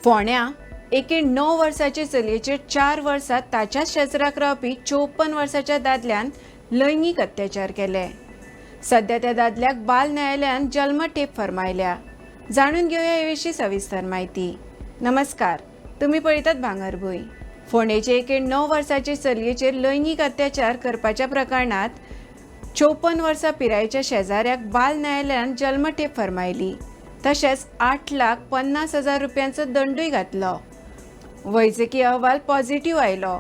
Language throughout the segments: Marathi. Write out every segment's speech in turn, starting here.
फोण्या एके 9 वर्साचे चलयेचेर 4 वर्सां ताच्याच शेजराक रावपी 54 वर्साच्या दादल्यान लैंगीक अत्याचार केले। सध्या त्या दादल्याक बाल न्यायालयान जल्मठेप फरमायल्या। जाणून घेवया हे विशीं सविस्तर म्हायती। नमस्कार, तुम्ही पळयतात भांगरभूंय। फोंडेचे एके 9 वर्साचे चलयेचेर लैंगीक अत्याचार करपाच्या प्रकरणात 54 वर्सां पिरायेच्या शेजाऱ्याक बाल न्यायालयान जल्मठेप फरमायली। तशेंच 8,50,000 रुपयांचो दंडूय घातलो। वैजकी अहवाल पॉझिटिव्ह आयलो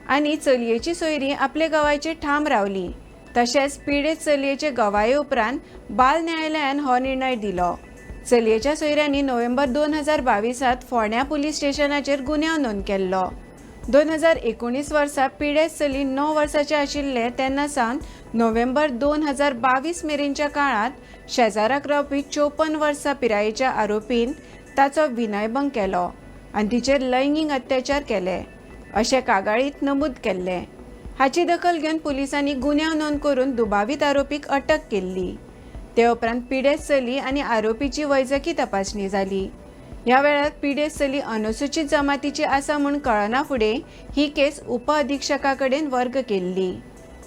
आनी चलयेची सोयरी आपले गवायचेर ठाम रावली। तशेंच पिडेत चलयेचे गवाये उपरांत बाल न्यायालयान हो निर्णय दिलो। चलयेच्या सोयऱ्यांनी नोव्हेंबर 2022 फोंड्या पुलीस स्टेशनाचेर गुन्यांव नोंद केल्लो। 2019 वर्सा पिडेत चली 9 वर्साचे आशिल्ले तेन्ना सावन नोव्हेंबर 2022 मेरेनच्या काळात शेजाराक रावपी 54 वर्सां पिरायेच्या आरोपीन ताचो विनयभंग केलो आनी तिचेर लैंगीक अत्याचार केले अशें कागाळीत नमूद केल्लें। हाची दखल घेवन पुलिसांनी गुन्यांव नोंद करून दुबावीत आरोपीक अटक केल्ली। ते उपरांत पिडेत चली आनी आरोपीची वैजकी तपासणी जाली। ह्या वेळार पिडेत चली अनुसूचित जमातीची आसा म्हूण कळना फुडें ही केस उपअधिक्षका कडेन वर्ग केल्ली।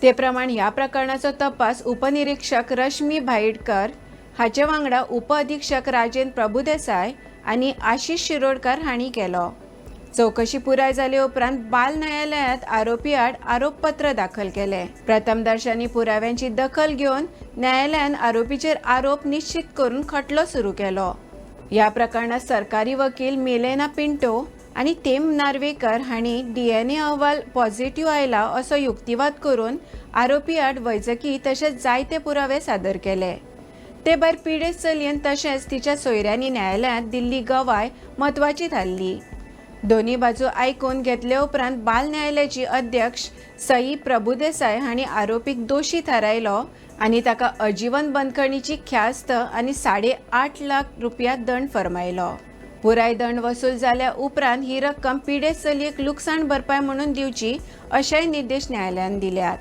ते प्रमाण ह्या प्रकरणाचो तपास उपनिरीक्षक रश्मी भाईडकर हाचे वांगडा उपअधिक्षक राजेंद्र प्रभुदेसाय आनी आशीष शिरोडकार हांणी केलो। चौकशी पुराय जाले उपरांत बाल न्यायालयांत आरोपी आड आरोपपत्र दाखल केले। प्रथमदर्शनी पुराव्यांची दखल घेवन न्यायालयान आरोपीचेर आरोप निश्चित करून खटलो सुरू केलो। ह्या प्रकरणात सरकारी वकील मिलेना पिंटो आनी थेम नार्वेकर हांणी DNA अहवाल पॉझिटिव्ह आयला असो युक्तिवाद करून आरोपी आड वैजकी तशेंच जायते पुरावे सादर केले। ते भायर पिडेत चलयेन तशेंच तिच्या सोयऱ्यांनी न्यायालयांत दिल्ली गवाय म्हत्वाची थारली। दोन्ही बाजू आयकून घेतले उपरांत बाल न्यायालयाची अध्यक्ष सई प्रभुदेसाय हांणी आरोपीक दोशी थारायलो आनी ताका अजीवन बंदखणीची ख्यास्त आनी 8.5 लाख रुपया दंड फरमायलो। पुराय दंड वसूल जाल्या उपरांत ही रक्कम पिडेत चलयेक लुकसाण भरपाय म्हणून दिवची अशेय निर्देश न्यायालयान दिल्यात।